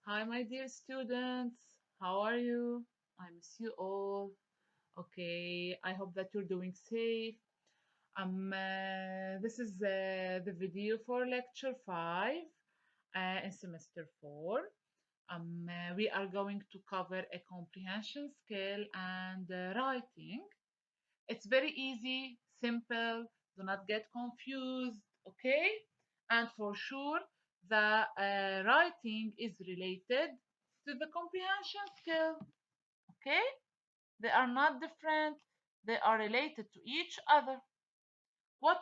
Hi, my dear students. How are you? I miss you all. Okay, I hope that you're doing safe. This is the video for lecture 5 in semester 4. We are going to cover a comprehension skill and writing. It's very easy, simple, do not get confused, okay? And for sure, the writing is related to the comprehension skill, okay? They are not different, they are related to each other. What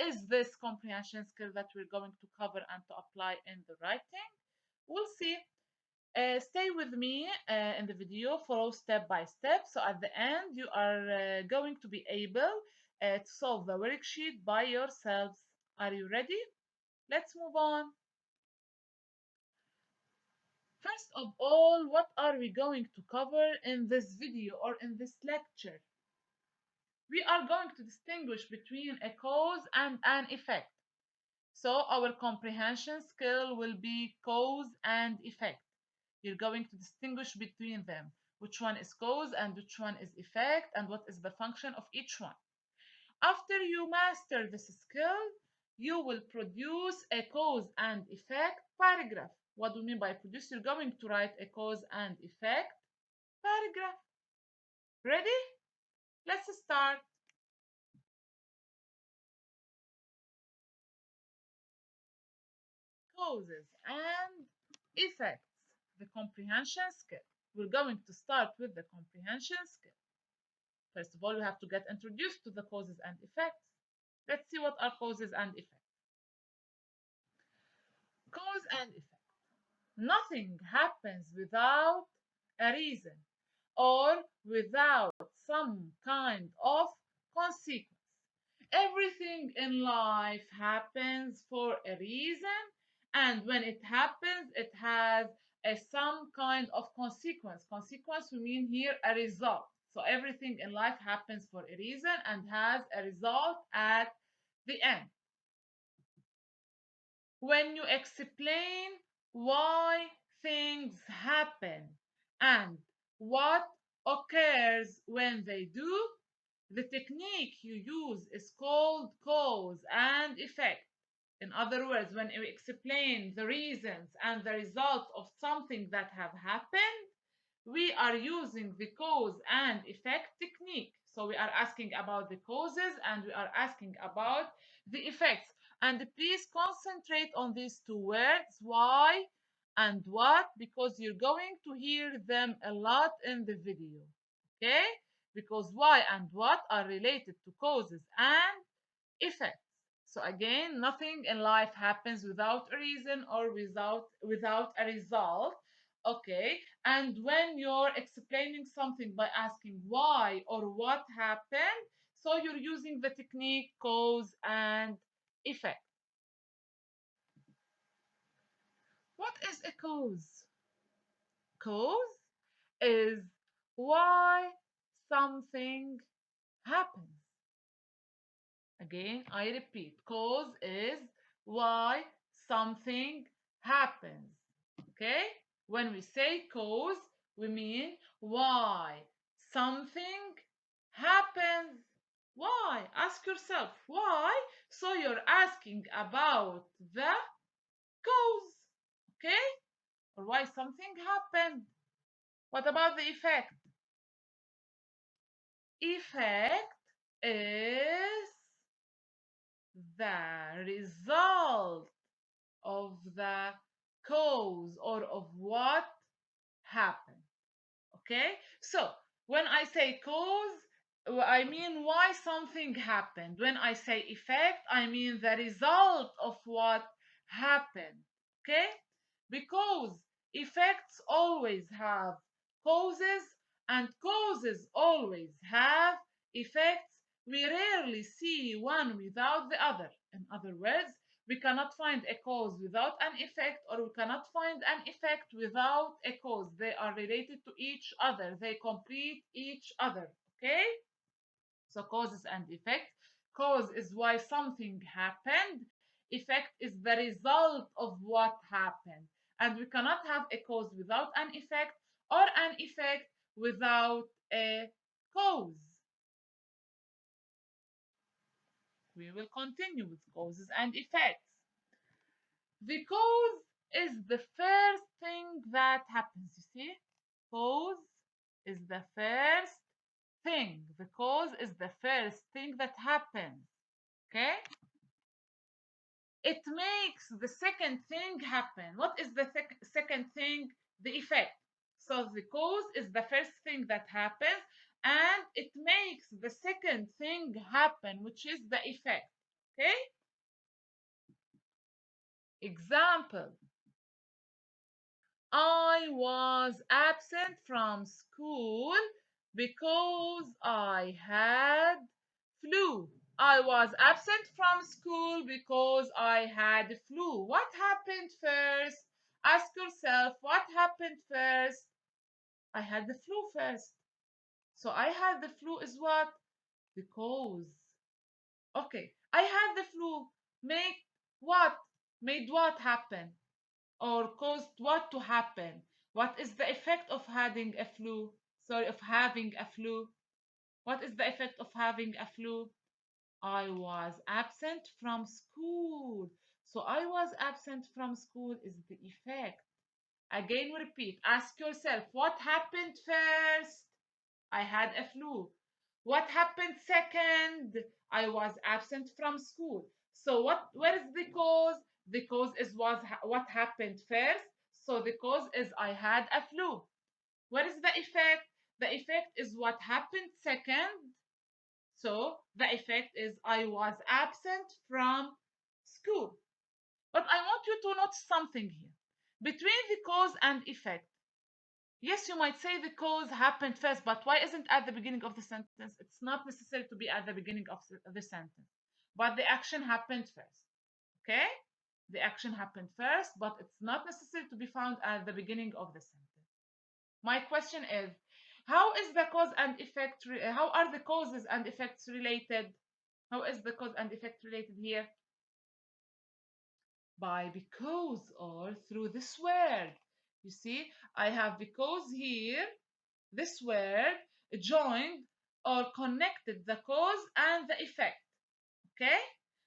is this comprehension skill that we're going to cover and to apply in the writing? We'll see. Stay with me in the video, follow step by step. So at the end, you are going to be able to solve the worksheet by yourselves. Are you ready? Let's move on. First of all, what are we going to cover in this video or in this lecture? We are going to distinguish between a cause and an effect. So our comprehension skill will be cause and effect. You're going to distinguish between them. Which one is cause and which one is effect, and what is the function of each one. After you master this skill, you will produce a cause and effect paragraph. What do we mean by produce? You're going to write a cause and effect paragraph. Ready? Let's start. Causes and effects. The comprehension skill. We're going to start with the comprehension skill. First of all, we have to get introduced to the causes and effects. Let's see what are causes and effects. Cause and effect. Nothing happens without a reason or without some kind of consequence. Everything in life happens for a reason, and when it happens, it has some kind of consequence. Consequence, we mean here a result. So everything in life happens for a reason and has a result at the end. When you explain why things happen and what occurs when they do, the technique you use is called cause and effect. In other words, when you explain the reasons and the results of something that have happened, we are using the cause and effect technique. So we are asking about the causes and we are asking about the effects. And please concentrate on these two words, why and what, because you're going to hear them a lot in the video. Okay? Because why and what are related to causes and effects. So again, nothing in life happens without a reason or without a result. Okay, and when you're explaining something by asking why or what happened, so you're using the technique cause and effect. What is a cause? Cause is why something happens. Again, I repeat, cause is why something happens. Okay? When we say cause, we mean why something happens. Why? Ask yourself why. So you're asking about the cause. Okay? Or why something happened. What about the effect? Effect is the result of the cause or of what happened. Okay, so when I say cause, I mean why something happened. When I say effect, I mean the result of what happened. Okay, because effects always have causes and causes always have effects. We rarely see one without the other. In other words, we cannot find a cause without an effect, or we cannot find an effect without a cause. They are related to each other, they complete each other. Okay, so causes and effect. Cause is why something happened, effect is the result of what happened. and we cannot have a cause without an effect or an effect without a cause. We will continue with causes and effects. The cause is the first thing that happens. You see, cause is the first thing. The cause is the first thing that happens. Okay? It makes the second thing happen. What is the second thing? The effect. So the cause is the first thing that happens, and it makes the second thing happen, which is the effect. Okay? Example: I was absent from school because I had flu. I was absent from school because I had flu. What happened first? Ask yourself, what happened first? I had the flu first. So I had the flu is what? The cause. Okay, I had the flu. Make what? Made what happen? Or caused what to happen? What is the effect of having a flu? Sorry, of having a flu. What is the effect of having a flu? I was absent from school. So I was absent from school is the effect. Again, we repeat. Ask yourself, what happened first? I had a flu. What happened second? I was absent from school. So where is the cause? The cause is what happened first. So the cause is I had a flu. What is the effect? The effect is what happened second. So the effect is I was absent from school. But I want you to notice something here. Between the cause and effect, yes, you might say the cause happened first, but why isn't at the beginning of the sentence? It's not necessary to be at the beginning of the sentence, but the action happened first. Okay? The action happened first, but it's not necessary to be found at the beginning of the sentence. My question is, how is the cause and effect? How are the causes and effects related? How is the cause and effect related here? By because or through this word. You see, I have because here, this word joined or connected the cause and the effect. Okay?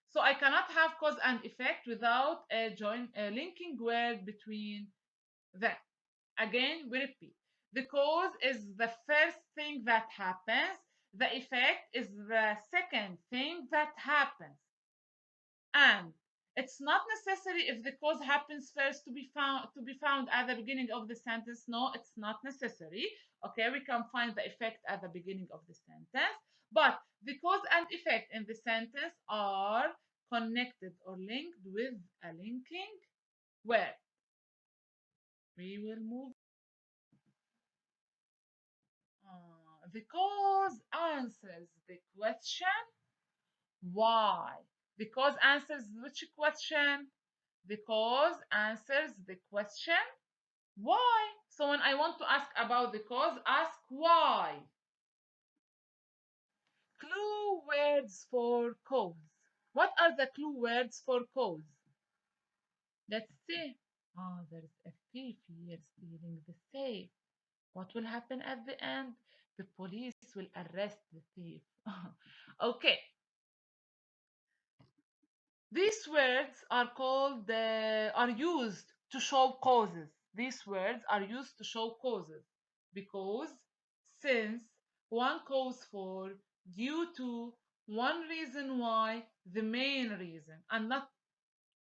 So I cannot have cause and effect without a linking word between them. Again, we repeat. The cause is the first thing that happens. The effect is the second thing that happens. And it's not necessary if the cause happens first to be found at the beginning of the sentence. No, it's not necessary. Okay, we can find the effect at the beginning of the sentence, but the cause and effect in the sentence are connected or linked with a linking word. We will move. The cause answers the question why. The cause answers which question? The cause answers the question why. So when I want to ask about the cause, ask why. Clue words for cause. What are the clue words for cause? Let's see. Oh, there's a thief here stealing the safe. What will happen at the end? The police will arrest the thief. Okay, these words are used to show causes. These words are used to show causes because, since, one cause for, due to, one reason why, the main reason, and not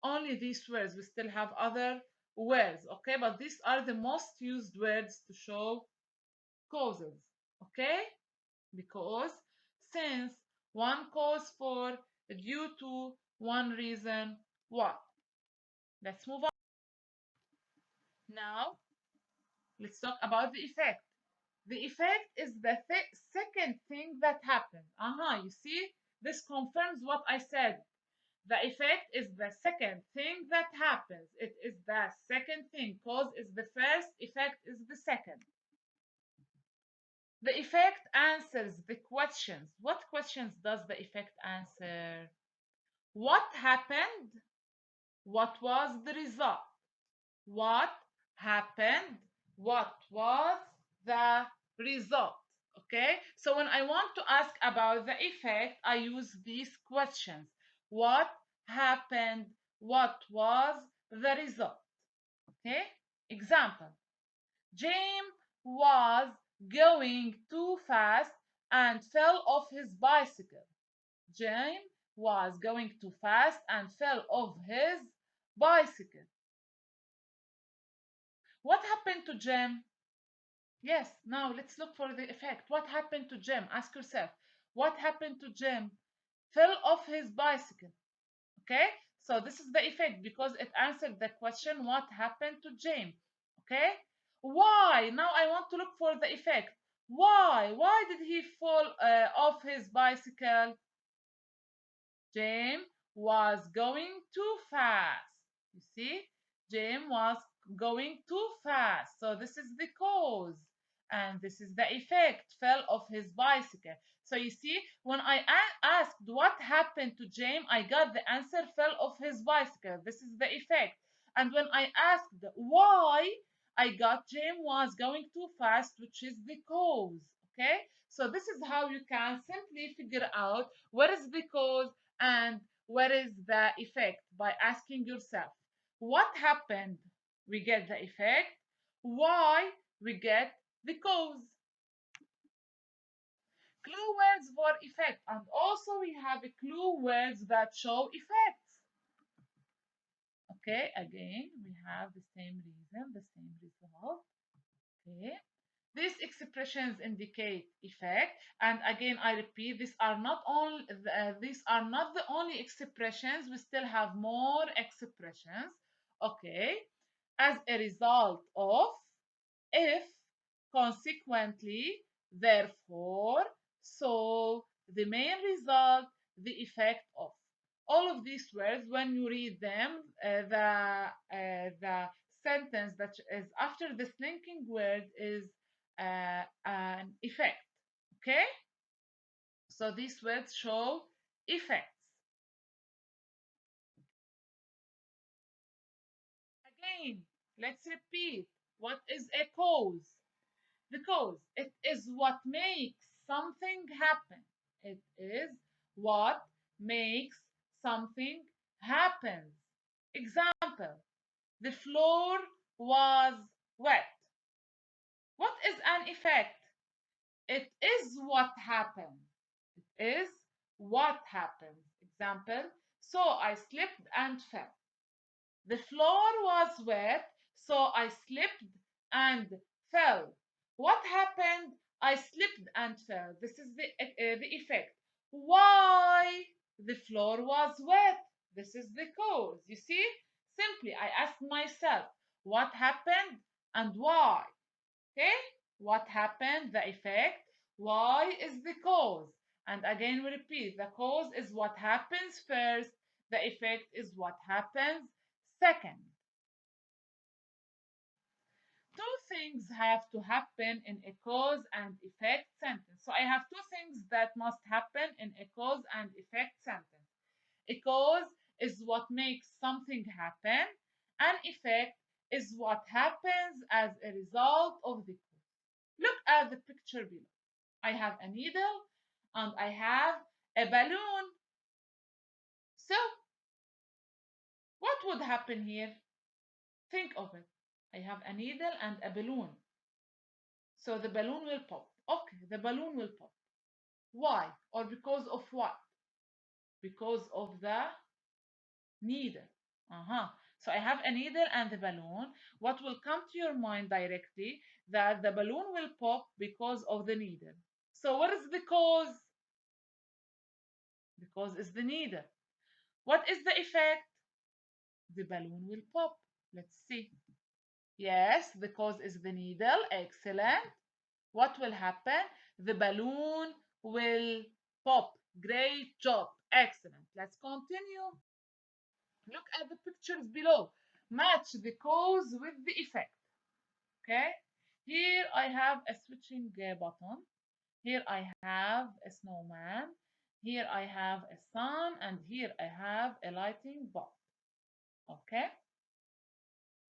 only these words. We still have other words, okay? But these are the most used words to show causes, okay? Because, since, one cause for, due to, one reason why. Let's move on. Now, let's talk about the effect. The effect is the second thing that happens. You see, this confirms what I said. The effect is the second thing that happens. It is the second thing. Cause is the first, effect is the second. The effect answers the questions. What questions does the effect answer? What happened? What was the result? What happened? What was the result? Okay, so when I want to ask about the effect, I use these questions. What happened? What was the result? Okay, example. James was going too fast and fell off his bicycle. James was going too fast and fell off his bicycle. What happened to Jim? Yes, now let's look for the effect. What happened to Jim? Ask yourself. What happened to Jim? Fell off his bicycle. Okay? So this is the effect because it answered the question what happened to Jim. Okay? Why? Now I want to look for the effect. Why? Why did he fall off his bicycle? James was going too fast. You see, James was going too fast. So this is the cause. And this is the effect, fell off his bicycle. So you see, when I asked what happened to James, I got the answer, fell off his bicycle. This is the effect. And when I asked why, I got James was going too fast, which is the cause. Okay? So this is how you can simply figure out what is the cause and what is the effect by asking yourself what happened, we get the effect, why, we get the cause. Clue words for effect, and also we have a clue words that show effects. Okay, again we have the same reason, the same result. Okay, these expressions indicate effect, and again I repeat, these are not the only expressions. We still have more expressions. Okay, as a result of, if, consequently, therefore, so, the main result, the effect of. All of these words, when you read them, the sentence that is after this linking word is an effect. Okay? So these words show effects. Again, let's repeat. What is a cause? The cause, it is what makes something happen. It is what makes something happen. Example, the floor was wet. What is an effect? It is what happened. It is what happened. Example, so I slipped and fell. The floor was wet, so I slipped and fell. What happened? I slipped and fell. This is the effect. Why the floor was wet? This is the cause. You see? Simply, I asked myself, what happened and why? Okay? What happened? The effect. Why is the cause? And again, we repeat, the cause is what happens first, the effect is what happens second. Two things have to happen in a cause and effect sentence. So I have two things that must happen in a cause and effect sentence. A cause is what makes something happen, an effect is what happens as a result of the cause. Look at the picture below. I have a needle and I have a balloon. So, what would happen here? Think of it. I have a needle and a balloon. So the balloon will pop. Okay, the balloon will pop. Why? Or because of what? Because of the needle. Uh-huh. So I have a needle and the balloon. What will come to your mind directly? That the balloon will pop because of the needle. So what is the cause? The cause is the needle. What is the effect? The balloon will pop. Let's see. Yes, the cause is the needle. Excellent. What will happen? The balloon will pop. Great job. Excellent. Let's continue. Look at the pictures below. Match the cause with the effect. Okay? Here I have a switching button. Here I have a snowman. Here I have a sun. And here I have a lighting bulb. Okay?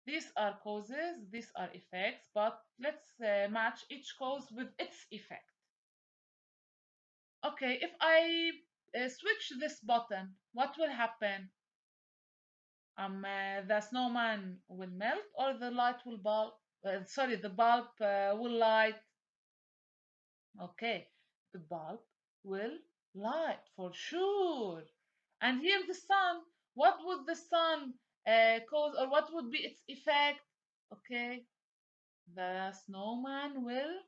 These are causes, these are effects, but let's match each cause with its effect. Okay, if I switch this button, what will happen? The snowman will melt or the light will bulb, sorry, the bulb will light. Okay, the bulb will light for sure. And here the sun, what would the sun cause or what would be its effect? Okay, the snowman will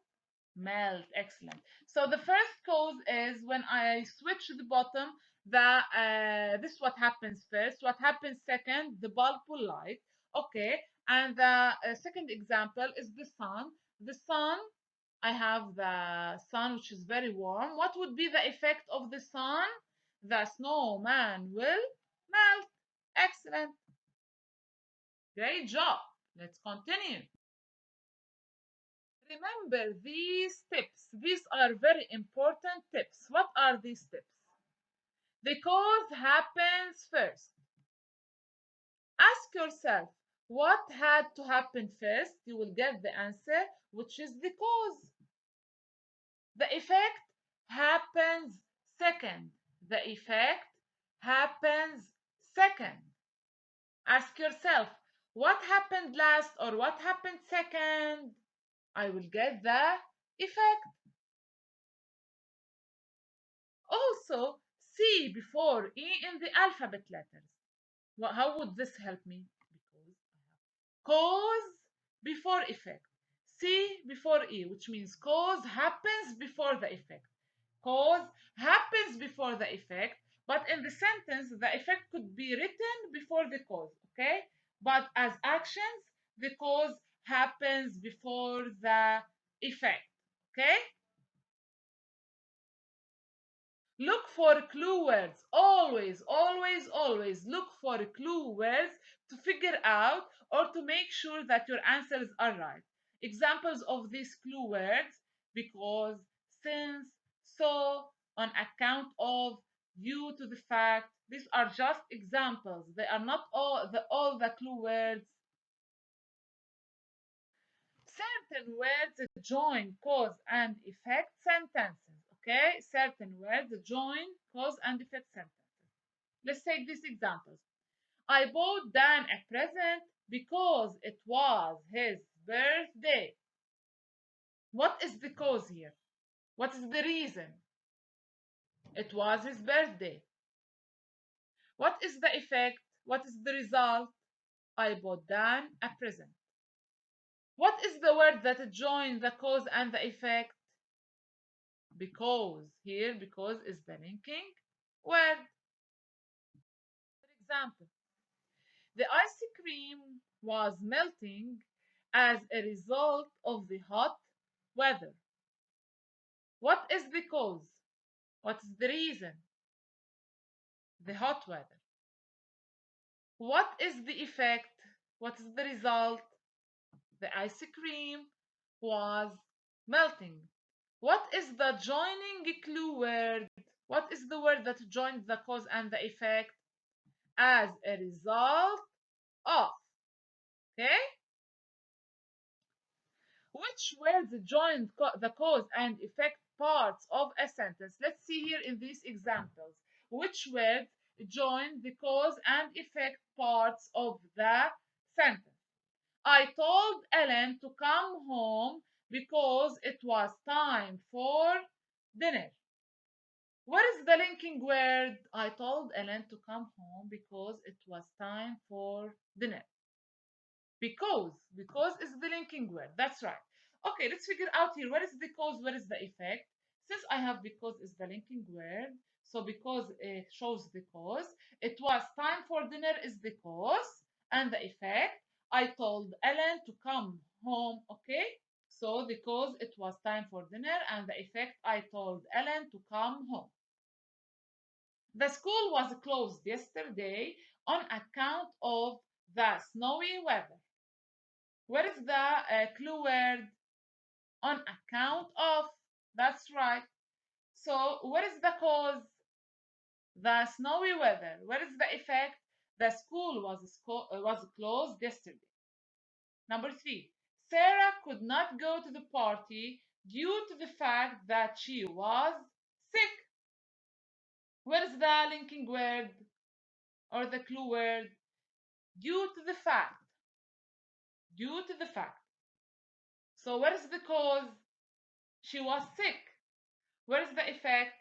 melt. Excellent. So the first cause is when I switch the bottom, this is what happens first. What happens second? The bulb will light. Okay. And the second example is the sun. The sun, I have the sun which is very warm. What would be the effect of the sun? The snowman will melt. Excellent. Great job. Let's continue. Remember these tips. These are very important tips. What are these tips? The cause happens first. Ask yourself what had to happen first. You will get the answer, which is the cause. The effect happens second. The effect happens second. Ask yourself what happened last or what happened second. I will get the effect. Also, C before E in the alphabet letters. How would this help me? Because cause before effect. C before E, which means cause happens before the effect. Cause happens before the effect, but in the sentence, the effect could be written before the cause, okay? But as actions, the cause happens before the effect, okay? Look for clue words. Always, always, always look for clue words to figure out or to make sure that your answers are right. Examples of these clue words: because, since, so, on account of, due to the fact. These are just examples. They are not all the clue words. Certain words join cause and effect sentences. Okay, certain words join cause and effect sentences. Let's take these examples. I bought Dan a present because it was his birthday. What is the cause here? What is the reason? It was his birthday. What is the effect? What is the result? I bought Dan a present. What is the word that joins the cause and the effect? Because. Here, because is the linking word. For example, the ice cream was melting as a result of the hot weather. What is the cause? What is the reason? The hot weather. What is the effect? What is the result? The ice cream was melting. What is the joining clue word? What is the word that joins the cause and the effect? As a result of. Okay? Which words join the cause and effect parts of a sentence? Let's see here in these examples. Which words join the cause and effect parts of the sentence? I told Ellen to come home because it was time for dinner. What is the linking word? I told Ellen to come home because it was time for dinner. Because is the linking word. That's right. Okay, let's figure out here. What is the cause? What is the effect? Since I have because is the linking word, so because it shows the cause. It was time for dinner is the cause, and the effect. I told Ellen to come home. Okay, so the cause it was time for dinner, and the effect I told Ellen to come home. The school was closed yesterday on account of the snowy weather. What is the clue word? On account of. That's right. So, what is the cause? The snowy weather. What is the effect? The school was closed yesterday. Number three, Sarah could not go to the party due to the fact that she was sick. Where is the linking word or the clue word? Due to the fact. Due to the fact. So where is the cause? She was sick. Where is the effect?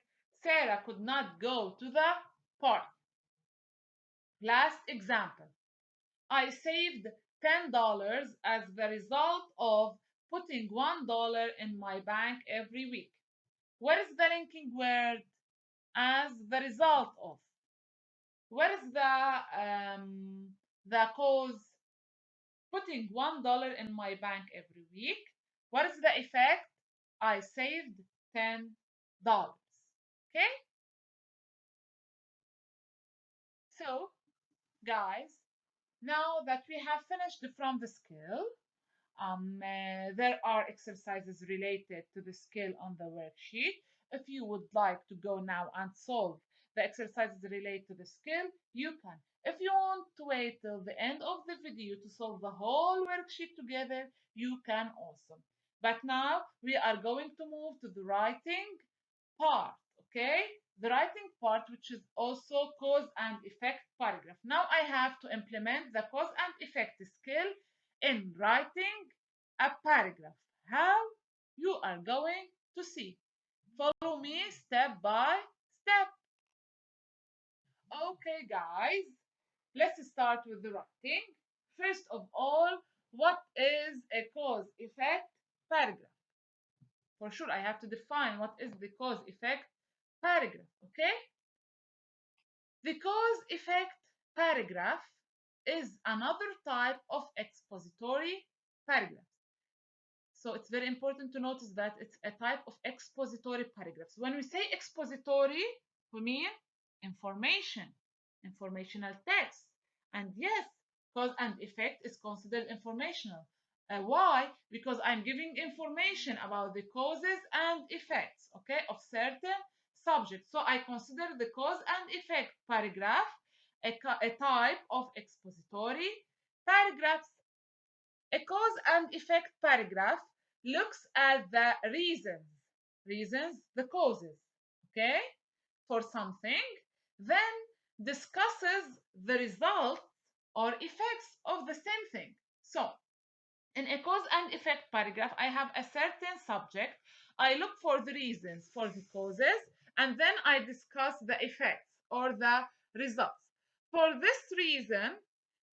Sarah could not go to the party. Last example. I saved $10 as the result of putting $1 in my bank every week. Where is the linking word? As the result of. Where is the cause? Putting $1 in my bank every week. What is the effect? I saved $10. Okay? So, guys, now that we have finished from the skill, there are exercises related to the skill on the worksheet. If you would like to go now and solve the exercises related to the skill, you can. If you want to wait till the end of the video to solve the whole worksheet together, you can also. But now we are going to move to the writing part, okay? The writing part, which is also cause and effect paragraph. Now I have to implement the cause and effect skill in writing a paragraph. How? You are going to see. Follow me step by step. Okay, guys, let's start with the writing. First of all, what is a cause effect paragraph? For sure, I have to define what is the cause effect paragraph, okay? The cause effect paragraph is another type of expository paragraph. So it's very important to notice that it's a type of expository paragraphs. When we say expository, we mean information, informational text. And yes, cause and effect is considered informational. Why? Because I'm giving information about the causes and effects, okay, of certain subjects. So I consider the cause and effect paragraph a type of expository paragraphs. A cause and effect paragraph looks at the reasons, the causes, okay, for something, then discusses the results or effects of the same thing. So, in a cause and effect paragraph, I have a certain subject. I look for the reasons for the causes, and then I discuss the effects or the results. For this reason,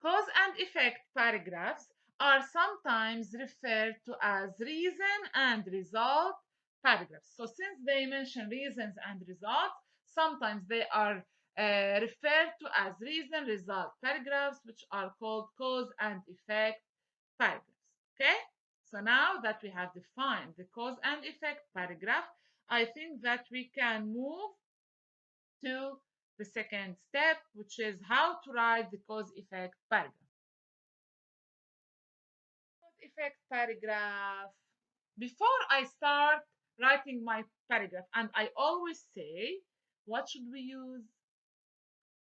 cause and effect paragraphs are sometimes referred to as reason and result paragraphs. So, since they mention reasons and results, sometimes they are referred to as reason result paragraphs, which are called cause and effect paragraphs. Okay? So now that we have defined the cause and effect paragraph, I think that we can move to the second step, which is how to write the cause effect paragraph. Cause effect paragraph. Before I start writing my paragraph, and I always say, what should we use?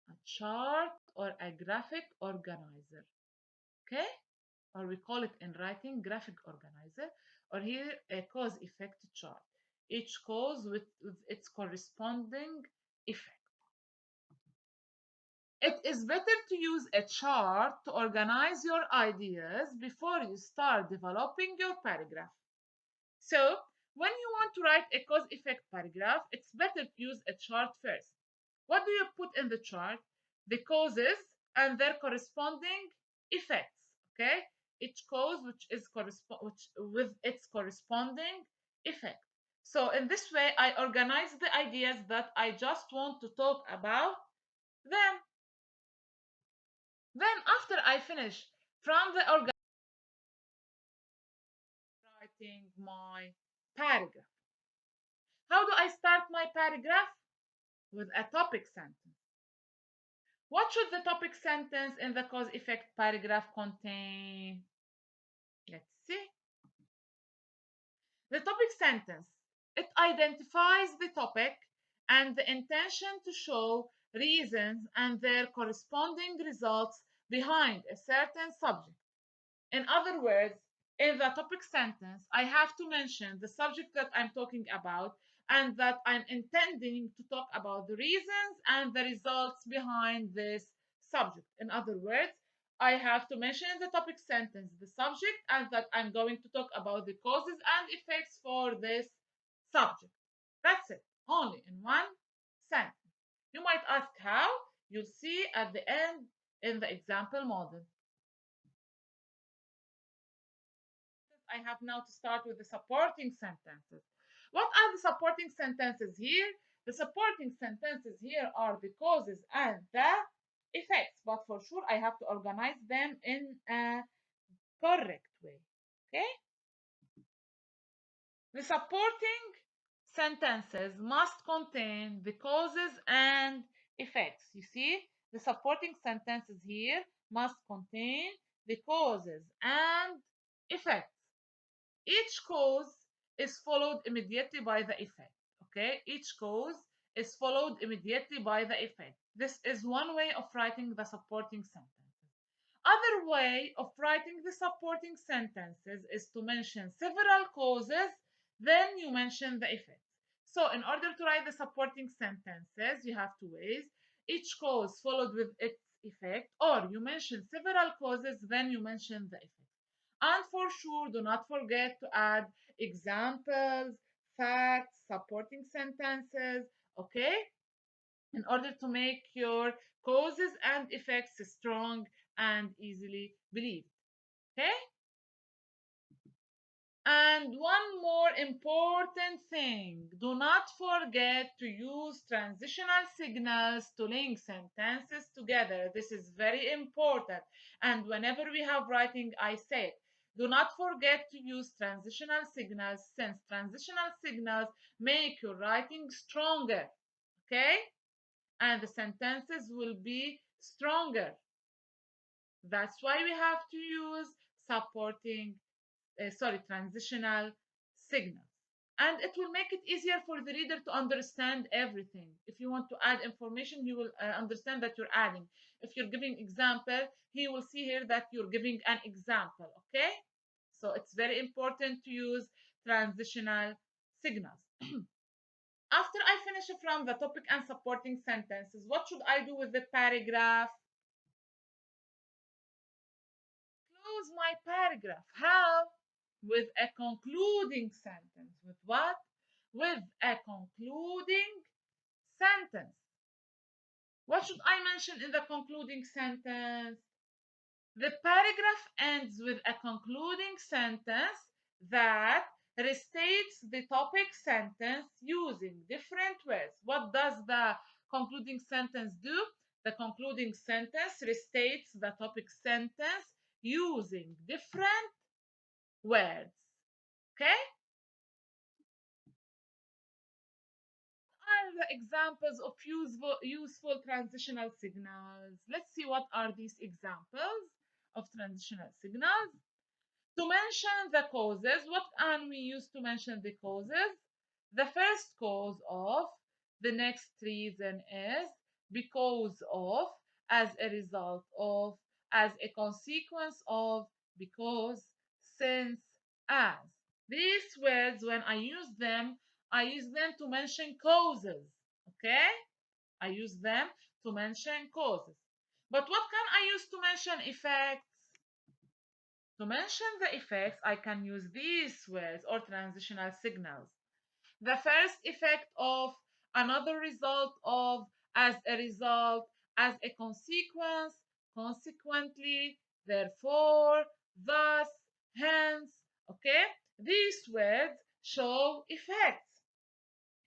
A chart or a graphic organizer. Okay? Or we call it in writing graphic organizer, or here a cause effect chart, each cause with its corresponding effect. It is better to use a chart to organize your ideas before you start developing your paragraph. So when you want to write a cause effect paragraph, it's better to use a chart first. What do you put in the chart? The causes and their corresponding effects. Okay, each cause which with its corresponding effect. So in this way, I organize the ideas that I just want to talk about. Then after I finish from the writing my paragraph, how do I start my paragraph? With a topic sentence. What should the topic sentence in the cause effect paragraph contain? Let's see. The topic sentence. It identifies the topic and the intention to show reasons and their corresponding results behind a certain subject. In other words, in the topic sentence, I have to mention the subject that I'm talking about and that I'm intending to talk about the reasons and the results behind this subject. In other words, I have to mention in the topic sentence the subject and that I'm going to talk about the causes and effects for this subject. That's it, only in one sentence. You might ask how. You'll see at the end in the example model. I have now to start with the supporting sentences. What are the supporting sentences here? The supporting sentences here are the causes and the effects, but for sure I have to organize them in a correct way. Okay? The supporting sentences must contain the causes and effects. You see, the supporting sentences here must contain the causes and effects. Each cause is followed immediately by the effect. Okay, each cause is followed immediately by the effect. This is one way of writing the supporting sentences. Other way of writing the supporting sentences is to mention several causes, then you mention the effects. So in order to write the supporting sentences, you have two ways. Each cause followed with its effect, or you mention several causes, then you mention the effect. And for sure, do not forget to add examples, facts, supporting sentences, okay? In order to make your causes and effects strong and easily believed, okay? And one more important thing, do not forget to use transitional signals to link sentences together. This is very important. And whenever we have writing, I say it. Do not forget to use transitional signals since transitional signals make your writing stronger. Okay? And the sentences will be stronger. That's why we have to use supporting transitional signals. And it will make it easier for the reader to understand everything. If you want to add information, he will understand that you're adding. If you're giving example, he will see here that you're giving an example, okay? So it's very important to use transitional signals. After I finish from the topic and supporting sentences, what should I do with the paragraph? Close my paragraph. How? With a concluding sentence. With what? With a concluding sentence. What should I mention in the concluding sentence? The paragraph ends with a concluding sentence that restates the topic sentence using different words. What does the concluding sentence do? The concluding sentence restates the topic sentence using different words. Okay? Are the examples of useful transitional signals? Let's see what are these examples of transitional signals. To mention the causes, what can we use to mention the causes? The first cause of, the next reason is, because of, as a result of, as a consequence of, because, since, as. These words, when I use them to mention causes. Okay? I use them to mention causes. But what can I use to mention effects? To mention the effects, I can use these words or transitional signals. The first effect of, another result of, as a result, as a consequence, consequently, therefore, thus, hence. Okay? These words show effects.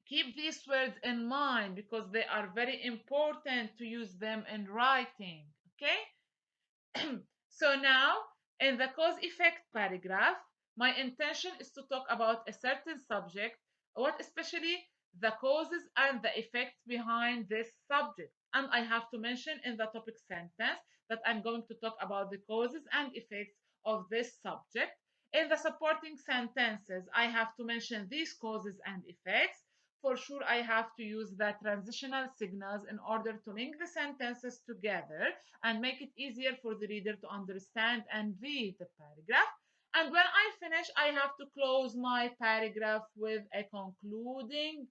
Keep these words in mind because they are very important to use them in writing. Okay? So now, in the cause effect paragraph, my intention is to talk about a certain subject, what especially the causes and the effects behind this subject. And I have to mention in the topic sentence that I'm going to talk about the causes and effects of this subject. In the supporting sentences, I have to mention these causes and effects. for sure I have to use the transitional signals in order to link the sentences together and make it easier for the reader to understand and read the paragraph. And when I finish, I have to close my paragraph with a concluding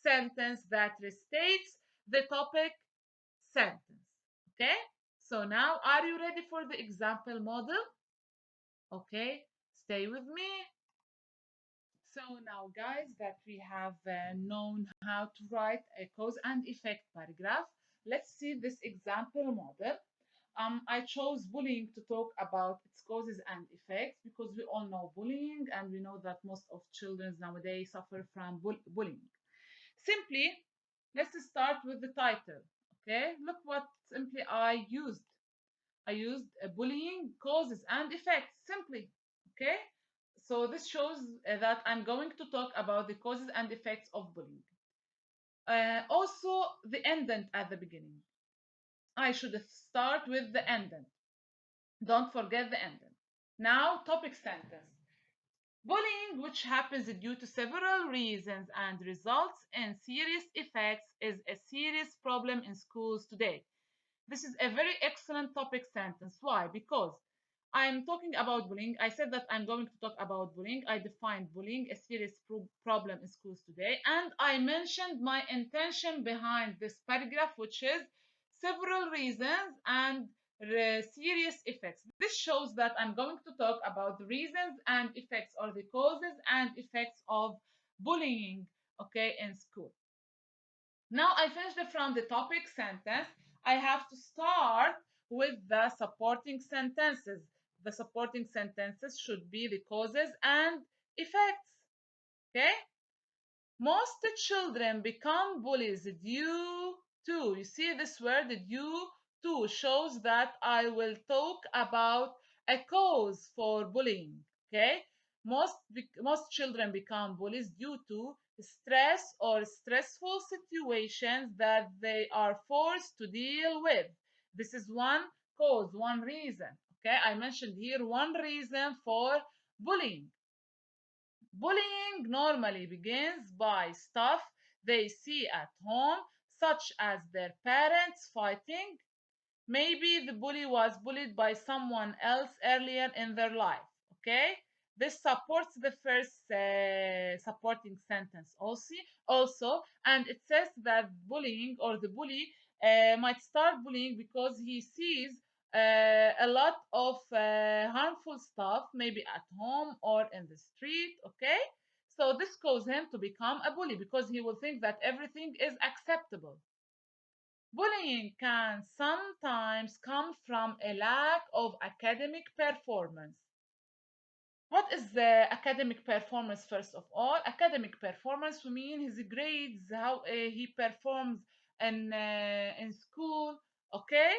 sentence that restates the topic sentence. Okay? So now, are you ready for the example model? Okay, stay with me. So now, guys, that we have known how to write a cause and effect paragraph, let's see this example model. I chose bullying to talk about its causes and effects because we all know bullying and we know that most of children nowadays suffer from bullying. Simply, let's start with the title. Okay, look what simply I used. I used bullying causes and effects simply. Okay, so this shows that I'm going to talk about the causes and effects of bullying. Also, the endant at the beginning. I should start with the endant. Don't forget the endant. Now, topic sentence. Bullying, which happens due to several reasons and results in serious effects, is a serious problem in schools today. This is a very excellent topic sentence. Why? Because I'm talking about bullying. I said that I'm going to talk about bullying. I defined bullying, a serious problem in schools today. And I mentioned my intention behind this paragraph, which is several reasons and serious effects. This shows that I'm going to talk about the reasons and effects, or the causes and effects of bullying, okay, in school. Now I finished from the topic sentence. I have to start with the supporting sentences. The supporting sentences should be the causes and effects. Okay? Most children become bullies due to, you see this word due to shows that I will talk about a cause for bullying. Okay? Most children become bullies due to stress or stressful situations that they are forced to deal with. This is one cause, one reason. Okay? I mentioned here one reason for bullying. Bullying normally begins by stuff they see at home, such as their parents fighting. Maybe the bully was bullied by someone else earlier in their life. Okay? This supports the first supporting sentence also, and it says that bullying, or the bully might start bullying because he sees a lot of harmful stuff, maybe at home or in the street. Okay, so this causes him to become a bully because he will think that everything is acceptable. Bullying can sometimes come from a lack of academic performance. What is the academic performance? First of all, academic performance, we mean his grades, how he performs in school. Okay,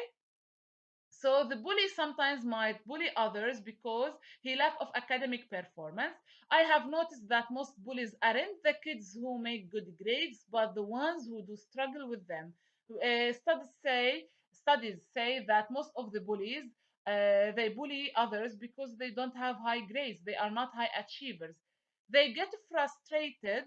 so the bully sometimes might bully others because he lack of academic performance. I have noticed that most bullies aren't the kids who make good grades, but the ones who do struggle with them. Studies say that most of the bullies they bully others because they don't have high grades. They are not high achievers. They get frustrated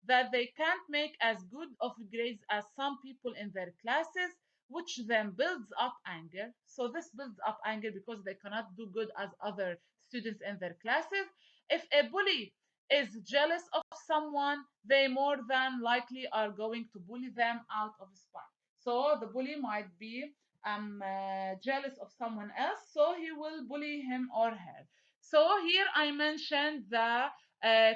that they can't make as good of grades as some people in their classes, which then builds up anger. So this builds up anger because they cannot do good as other students in their classes. If a bully is jealous of someone, they more than likely are going to bully them out of spite. So the bully might be jealous of someone else, so he will bully him or her. So here I mentioned the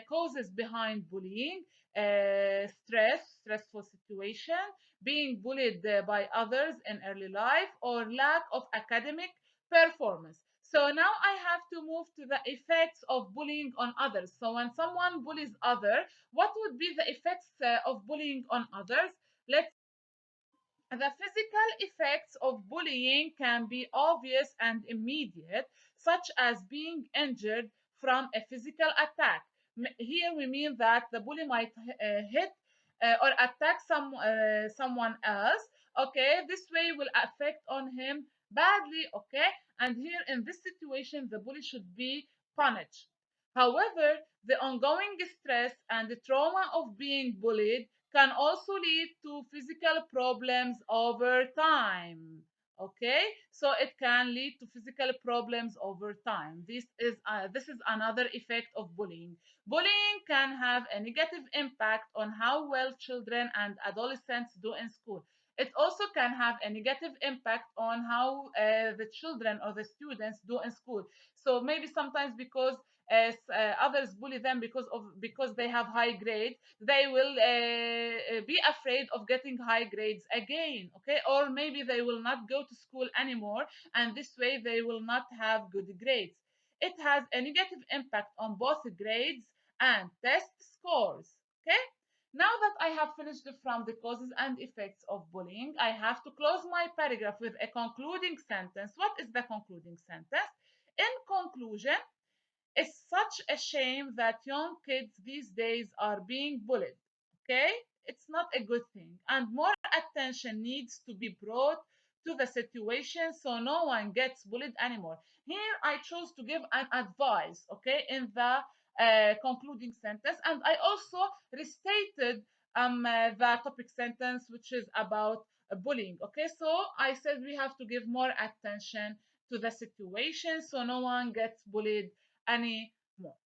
causes behind bullying: stressful situation, being bullied by others in early life, or lack of academic performance. So now I have to move to the effects of bullying on others. So when someone bullies other, what would be the effects of bullying on others? Let's The physical effects of bullying can be obvious and immediate, such as being injured from a physical attack. Here we mean that the bully might hit or attack someone else. Okay, this way will affect on him badly. Okay, and here in this situation, the bully should be punished. However, the ongoing stress and the trauma of being bullied can also lead to physical problems over time. Okay, so it can lead to physical problems over time. This is another effect of bullying. Bullying can have a negative impact on how well children and adolescents do in school. It also can have a negative impact on how the children or the students do in school. So maybe sometimes because others bully them because they have high grades, they will be afraid of getting high grades again. Okay, or maybe they will not go to school anymore, and this way they will not have good grades. It has a negative impact on both grades and test scores. Okay, now that I have finished from the causes and effects of bullying, I have to close my paragraph with a concluding sentence. What is the concluding sentence? In conclusion, it's such a shame that young kids these days are being bullied. Okay? It's not a good thing. And more attention needs to be brought to the situation so no one gets bullied anymore. Here I chose to give an advice, okay, in the concluding sentence. And I also restated the topic sentence, which is about bullying. Okay, so I said we have to give more attention to the situation so no one gets bullied anymore.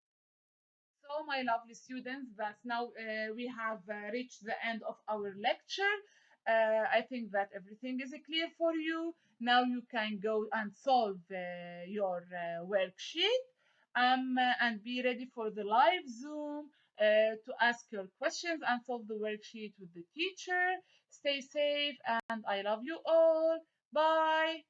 So, my lovely students, that's now we have reached the end of our lecture. I think that everything is clear for you. Now you can go and solve your worksheet and be ready for the live Zoom to ask your questions and solve the worksheet with the teacher. Stay safe and I love you all. Bye.